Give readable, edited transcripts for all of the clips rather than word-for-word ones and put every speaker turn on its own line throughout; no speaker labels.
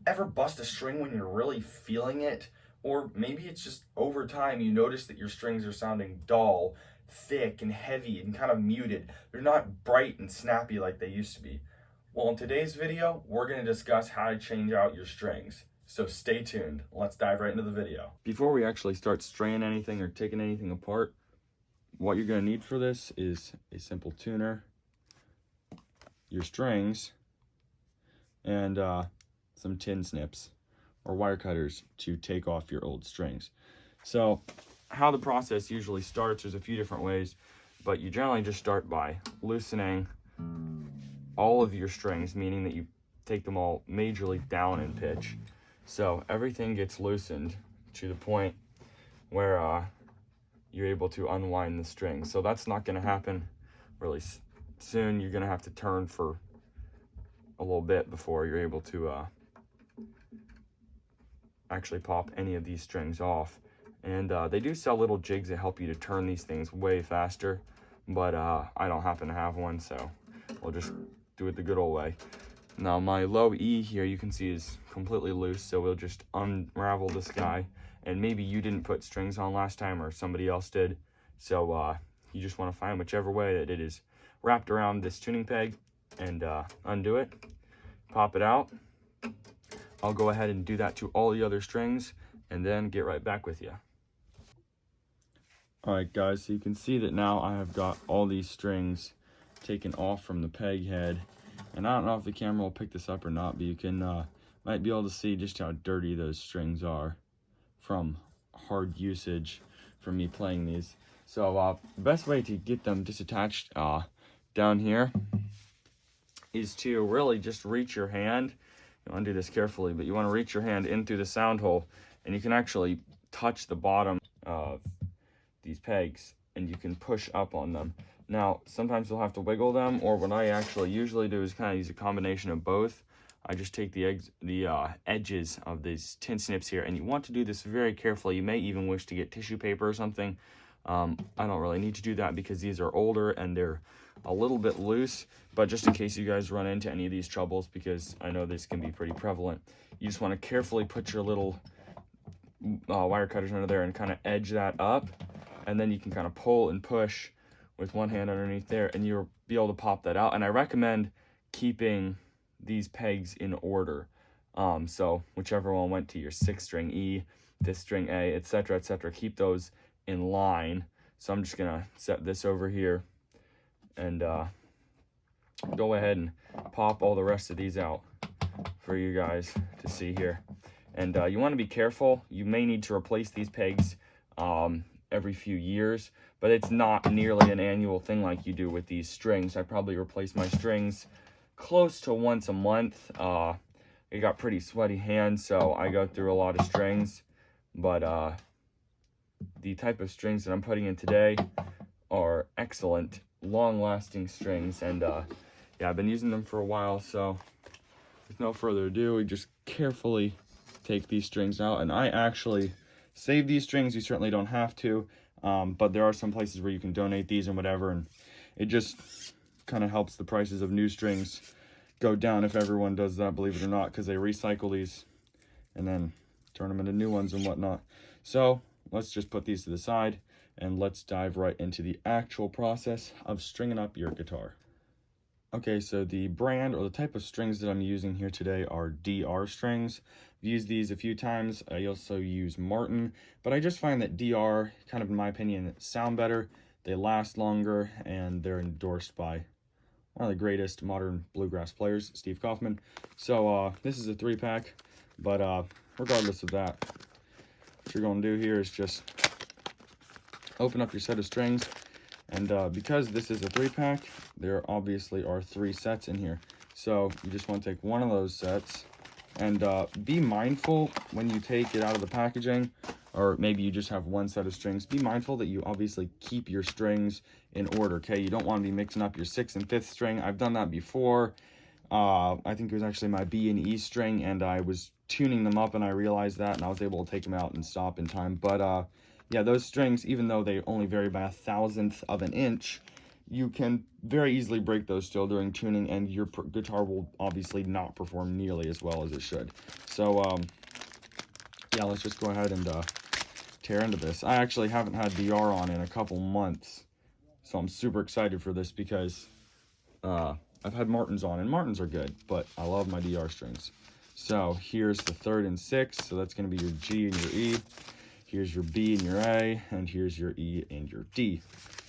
Ever bust a string when you're really feeling it? Or maybe it's just over time you notice that your strings are sounding dull, thick, and heavy, and kind of muted. They're not bright and snappy like they used to be. Well, in today's video, we're going to discuss how to change out your strings. So stay tuned. Let's dive right into the video. Before we actually start straining anything or taking anything apart, what you're going to need for this is a simple tuner, your strings, and some tin snips or wire cutters to take off your old strings. So how the process usually starts, there's a few different ways, but you generally just start by loosening all of your strings, meaning that you take them all majorly down in pitch. So everything gets loosened to the point where you're able to unwind the strings. So that's not going to happen really soon. You're going to have to turn for a little bit before you're able to actually pop any of these strings off. And they do sell little jigs that help you to turn these things way faster, but I don't happen to have one, so we'll just do it the good old way. Now my low E here, you can see, is completely loose, so we'll just unravel this guy. And maybe you didn't put strings on last time or somebody else did, so you just want to find whichever way that it is wrapped around this tuning peg and undo it, pop it out. I'll go ahead and do that to all the other strings and then get right back with you. Alright guys, so you can see that now I have got all these strings taken off from the peg head. And I don't know if the camera will pick this up or not, but you can might be able to see just how dirty those strings are from hard usage from me playing these. So the best way to get them disattached down here is to really just reach your hand. You undo this carefully, but you want to reach your hand in through the sound hole, and you can actually touch the bottom of these pegs and you can push up on them. Now sometimes you'll have to wiggle them, or what I actually usually do is kind of use a combination of both. I just take the edges of these tin snips here, and you want to do this very carefully. You may even wish to get tissue paper or something. I don't really need to do that because these are older and they're a little bit loose, but just in case you guys run into any of these troubles, because I know this can be pretty prevalent, you just want to carefully put your little wire cutters under there and kind of edge that up, and then you can kind of pull and push with one hand underneath there, and you'll be able to pop that out. And I recommend keeping these pegs in order. So whichever one went to your 6th string E, 5th string A, etc., etc., keep those in line. So I'm just gonna set this over here and go ahead and pop all the rest of these out for you guys to see here. And you want to be careful. You may need to replace these pegs every few years, but it's not nearly an annual thing like you do with these strings. I probably replace my strings close to once a month. I got pretty sweaty hands, so I go through a lot of strings, but the type of strings that I'm putting in today are excellent, long-lasting strings, and yeah, I've been using them for a while. So with no further ado, we just carefully take these strings out. And I actually save these strings. You certainly don't have to, but there are some places where you can donate these and whatever, and it just kind of helps the prices of new strings go down if everyone does that, believe it or not, because they recycle these and then turn them into new ones and whatnot. So let's just put these to the side and let's dive right into the actual process of stringing up your guitar. Okay, so the brand or the type of strings that I'm using here today are DR strings. I've used these a few times. I also use Martin, but I just find that DR, kind of in my opinion, sound better, they last longer, and they're endorsed by one of the greatest modern bluegrass players, Steve Kaufman. So this is a 3-pack, but regardless of that, what you're going to do here is just open up your set of strings, and because this is a 3-pack, there obviously are 3 sets in here. So you just want to take one of those sets, and be mindful when you take it out of the packaging, or maybe you just have one set of strings. Be mindful that you obviously keep your strings in order, okay? You don't want to be mixing up your 6th and 5th string. I've done that before. I think it was actually my B and E string, and I was tuning them up and I realized that, and I was able to take them out and stop in time. But yeah, those strings, even though they only vary by 1/1000th of an inch, you can very easily break those still during tuning, and your guitar will obviously not perform nearly as well as it should. So, yeah, let's just go ahead and tear into this. I actually haven't had DR on in a couple months, so I'm super excited for this because I've had Martins on, and Martins are good, but I love my DR strings. So here's the 3rd and 6th, so that's going to be your G and your E. Here's your B and your A, and here's your E and your D.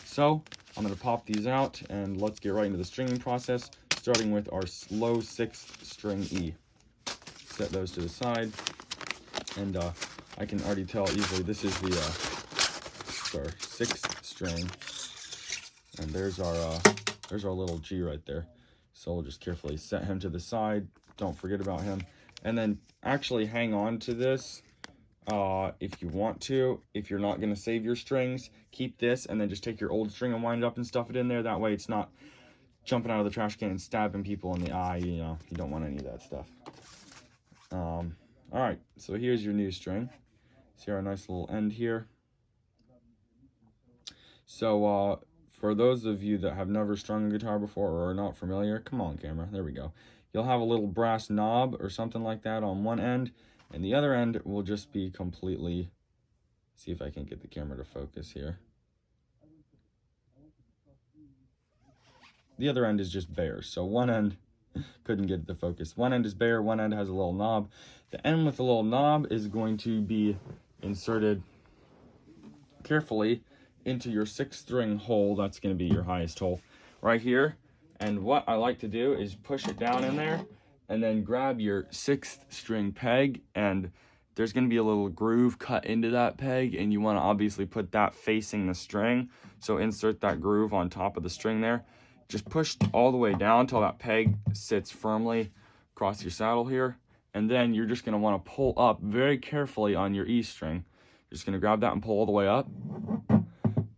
So I'm going to pop these out, and let's get right into the stringing process, starting with our low 6th string E. Set those to the side, and I can already tell easily this is the our 6th string, and there's our little G right there. So we'll just carefully set him to the side. Don't forget about him. And then actually hang on to this if you want to. If you're not going to save your strings, keep this and then just take your old string and wind it up and stuff it in there. That way it's not jumping out of the trash can and stabbing people in the eye. You know, you don't want any of that stuff. All right, so here's your new string. See our nice little end here. So for those of you that have never strung a guitar before or are not familiar, come on camera, there we go. You'll have a little brass knob or something like that on one end, and the other end will just be completely, see if I can get the camera to focus here. The other end is just bare, so one end, couldn't get it to focus. One end is bare, one end has a little knob. The end with the little knob is going to be inserted carefully into your 6th string hole. That's going to be your highest hole right here. And what I like to do is push it down in there and then grab your 6th string peg, and there's going to be a little groove cut into that peg, and you want to obviously put that facing the string. So insert that groove on top of the string there. Just push all the way down until that peg sits firmly across your saddle here. And then you're just going to want to pull up very carefully on your E string. You're just going to grab that and pull all the way up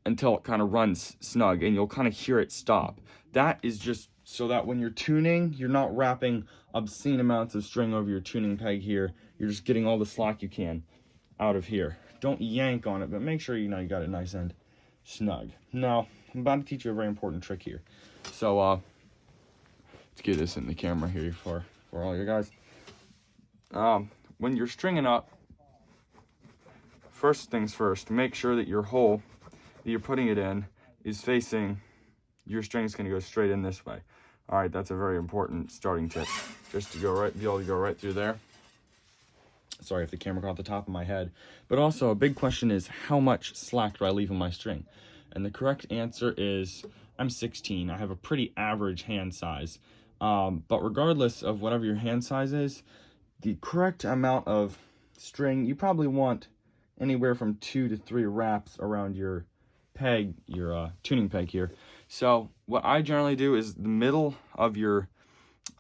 until it kind of runs snug, and you'll kind of hear it stop. That is just so that when you're tuning, you're not wrapping obscene amounts of string over your tuning peg here. You're just getting all the slack you can out of here. Don't yank on it, but make sure you know you got it nice and snug. Now, I'm about to teach you a very important trick here. So, let's get this in the camera here for all you guys. When you're stringing up, first things first, make sure that your hole that you're putting it in is facing, your string's going to go straight in this way. All right, that's a very important starting tip, just to be able to go right through there. Sorry if the camera caught the top of my head. But also a big question is, how much slack do I leave on my string? And the correct answer is, I'm 16. I have a pretty average hand size. But regardless of whatever your hand size is, the correct amount of string, you probably want anywhere from 2 to 3 wraps around your peg, your tuning peg here. So what I generally do is the middle of your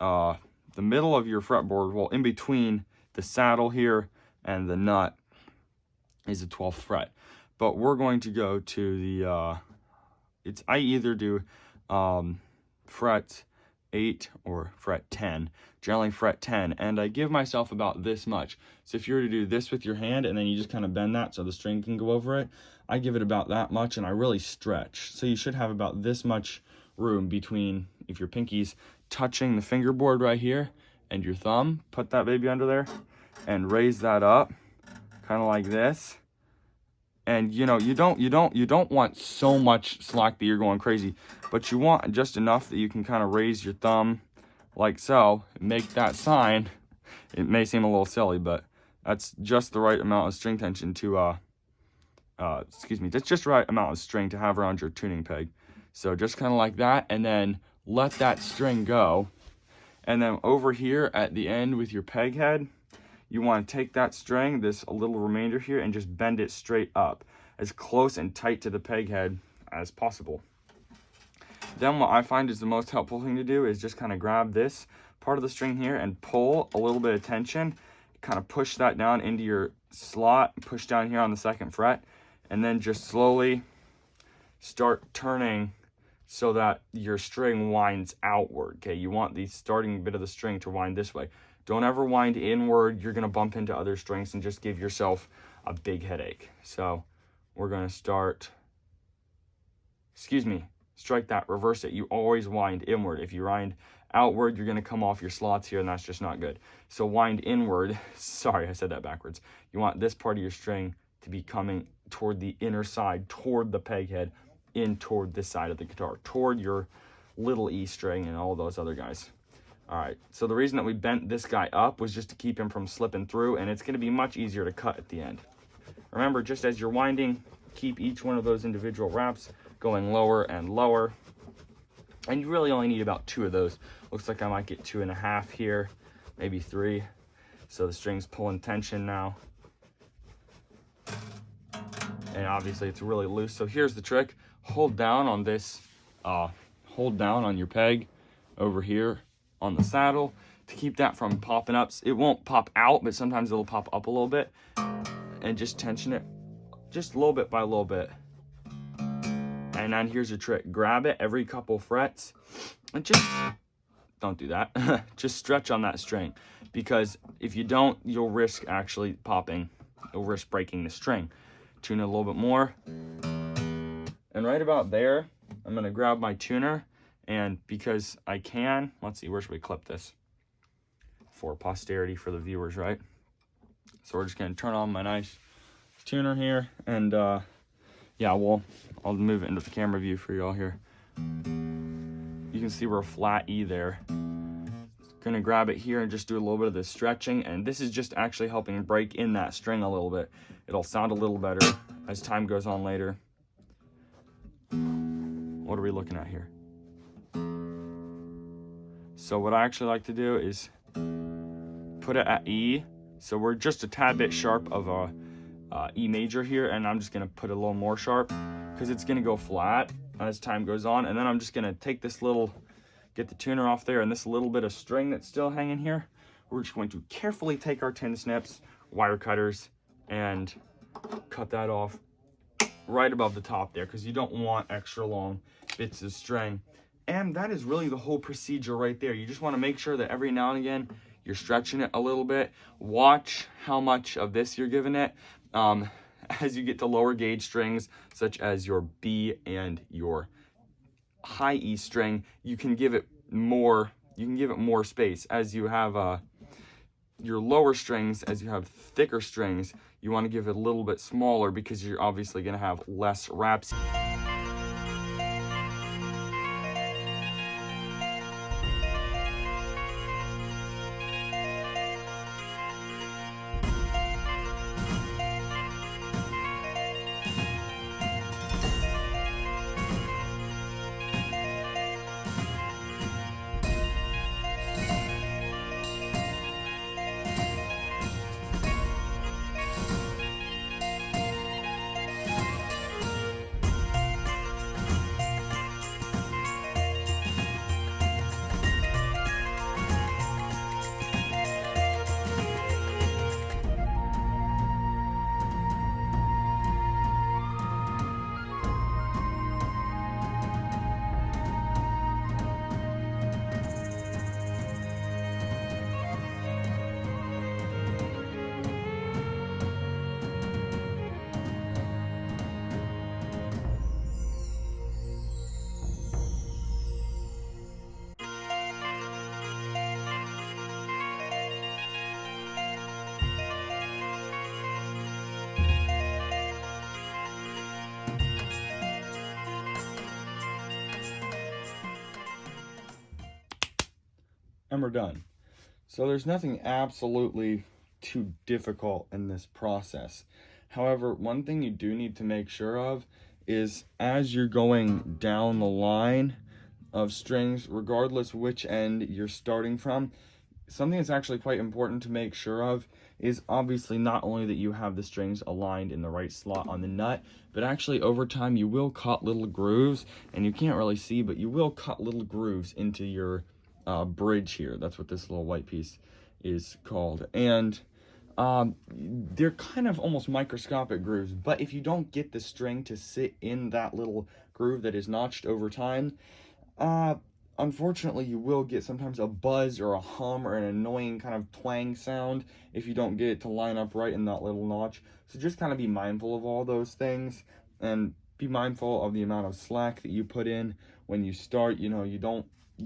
fretboard, well, in between the saddle here and the nut is the 12th fret. But we're going to go to the I either do fret 8 or fret 10, generally fret 10, and I give myself about this much. So if you were to do this with your hand and then you just kind of bend that so the string can go over it, I give it about that much, and I really stretch. So you should have about this much room between, if your pinky's touching the fingerboard right here and your thumb, put that baby under there and raise that up kind of like this. And you know, you don't want so much slack that you're going crazy, but you want just enough that you can kind of raise your thumb like so, make that sign. It may seem a little silly, but that's just the right amount of string tension to that's just the right amount of string to have around your tuning peg. So just kind of like that, and then let that string go. And then over here at the end with your peg head, you want to take that string, this little remainder here, and just bend it straight up, as close and tight to the peg head as possible. Then what I find is the most helpful thing to do is just kind of grab this part of the string here and pull a little bit of tension, kind of push that down into your slot, push down here on the 2nd fret, and then just slowly start turning so that your string winds outward. Okay, you want the starting bit of the string to wind this way. Don't ever wind inward. You're going to bump into other strings and just give yourself a big headache. So we're going to start strike that, reverse it. You always wind inward. If you wind outward, you're going to come off your slots here, and that's just not good. So wind inward. Sorry, I said that backwards. You want this part of your string to be coming toward the inner side, toward the peg head, in toward this side of the guitar, toward your little E string and all those other guys. All right, so the reason that we bent this guy up was just to keep him from slipping through, and it's going to be much easier to cut at the end. Remember, just as you're winding, keep each one of those individual wraps going lower and lower. And you really only need about 2 of those. Looks like I might get 2.5 here, maybe 3. So the string's pulling tension now. And obviously it's really loose. So here's the trick. Hold down on this, hold down on your peg over here on the saddle to keep that from popping up. It won't pop out, but sometimes it'll pop up a little bit. And just tension it just a little bit by a little bit. And then here's your trick. Grab it every couple frets and just, don't do that. Just stretch on that string, because if you don't, you'll risk actually popping. You'll risk breaking the string. Tune it a little bit more. And right about there, I'm gonna grab my tuner, and because I can, let's see, where should we clip this? For posterity, for the viewers, right? So we're just gonna turn on my nice tuner here, and yeah, well, I'll move it into the camera view for y'all here. You can see we're a flat E there. Gonna grab it here and just do a little bit of this stretching, and this is just actually helping break in that string a little bit. It'll sound a little better as time goes on later. What are we looking at here? So what I actually like to do is put it at E. So we're just a tad bit sharp of a E major here, and I'm just gonna put it a little more sharp because it's gonna go flat as time goes on. And then I'm just gonna take this little, get the tuner off there, and this little bit of string that's still hanging here, we're just going to carefully take our tin snips, wire cutters, and cut that off right above the top there, because you don't want extra long bits of string. And that is really the whole procedure right there. You just want to make sure that every now and again you're stretching it a little bit. Watch how much of this you're giving it. As you get to lower gauge strings, such as your B and your high E string, you can give it more, space. As you have your lower strings, as you have thicker strings, you want to give it a little bit smaller, because you're obviously going to have less wraps. And we're done. So there's nothing absolutely too difficult in this process. However, one thing you do need to make sure of is, as you're going down the line of strings, regardless which end you're starting from, something that's actually quite important to make sure of is obviously not only that you have the strings aligned in the right slot on the nut, but actually over time you will cut little grooves, and you can't really see, but you will cut little grooves into your bridge here. That's what this little white piece is called. And they're kind of almost microscopic grooves, but if you don't get the string to sit in that little groove that is notched over time, unfortunately you will get sometimes a buzz or a hum or an annoying kind of twang sound if you don't get it to line up right in that little notch. So just kind of be mindful of all those things, and be mindful of the amount of slack that you put in when you start. You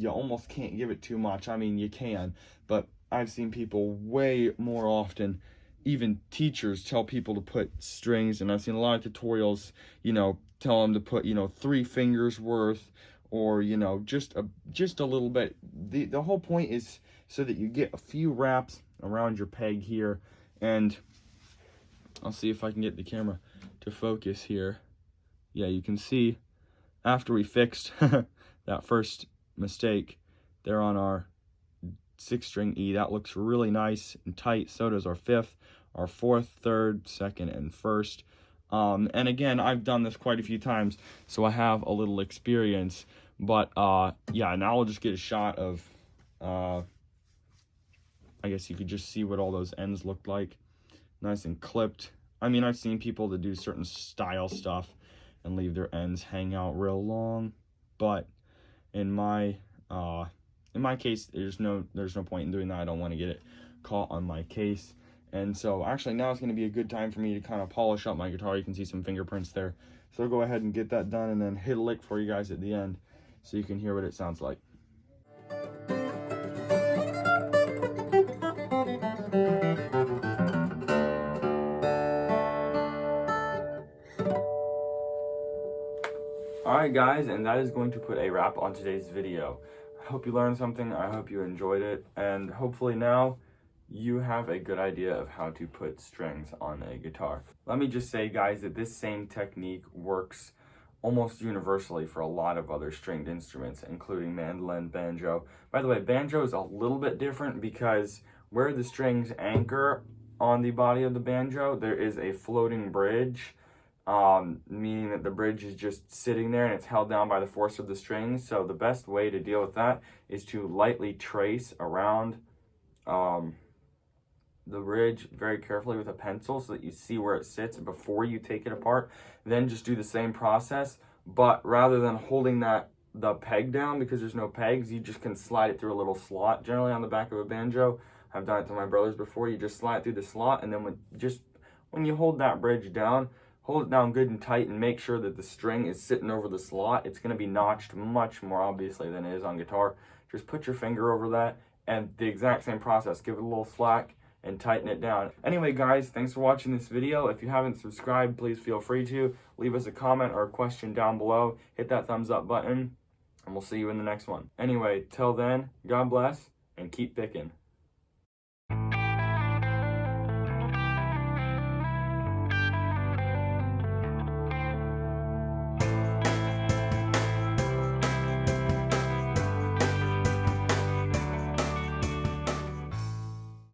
almost can't give it too much. I mean, you can, but I've seen people way more often, even teachers tell people to put strings, and I've seen a lot of tutorials, tell them to put, 3 fingers worth, or, just a little bit. The whole point is so that you get a few wraps around your peg here, and I'll see if I can get the camera to focus here. Yeah, you can see after we fixed that first mistake there on our 6-string E, that looks really nice and tight. So does our 5th, our 4th, 3rd, 2nd, and 1st. And again, I've done this quite a few times, so I have a little experience. But yeah, now I'll just get a shot of, I guess you could just see what all those ends looked like. Nice and clipped. I mean, I've seen people that do certain style stuff and leave their ends hang out real long, but in my case, there's no point in doing that. I don't want to get it caught on my case. And so actually now it's going to be a good time for me to kind of polish up my guitar. You can see some fingerprints there. So I'll go ahead and get that done and then hit a lick for you guys at the end so you can hear what it sounds like. Alright guys, and that is going to put a wrap on today's video. I hope you learned something, I hope you enjoyed it, and hopefully now you have a good idea of how to put strings on a guitar. Let me just say guys that this same technique works almost universally for a lot of other stringed instruments, including mandolin, banjo. By the way, banjo is a little bit different because where the strings anchor on the body of the banjo, there is a floating bridge, meaning that the bridge is just sitting there and it's held down by the force of the strings. So the best way to deal with that is to lightly trace around the bridge very carefully with a pencil so that you see where it sits before you take it apart. Then just do the same process, but rather than holding the peg down, because there's no pegs, you just can slide it through a little slot, generally on the back of a banjo. I've done it to my brothers before. You just slide it through the slot, and then when you hold that bridge down, hold it down good and tight and make sure that the string is sitting over the slot. It's going to be notched much more obviously than it is on guitar. Just put your finger over that, and the exact same process. Give it a little slack and tighten it down. Anyway guys, thanks for watching this video. If you haven't subscribed, please feel free to. Leave us a comment or a question down below. Hit that thumbs up button, and we'll see you in the next one. Anyway, till then, God bless, and keep picking.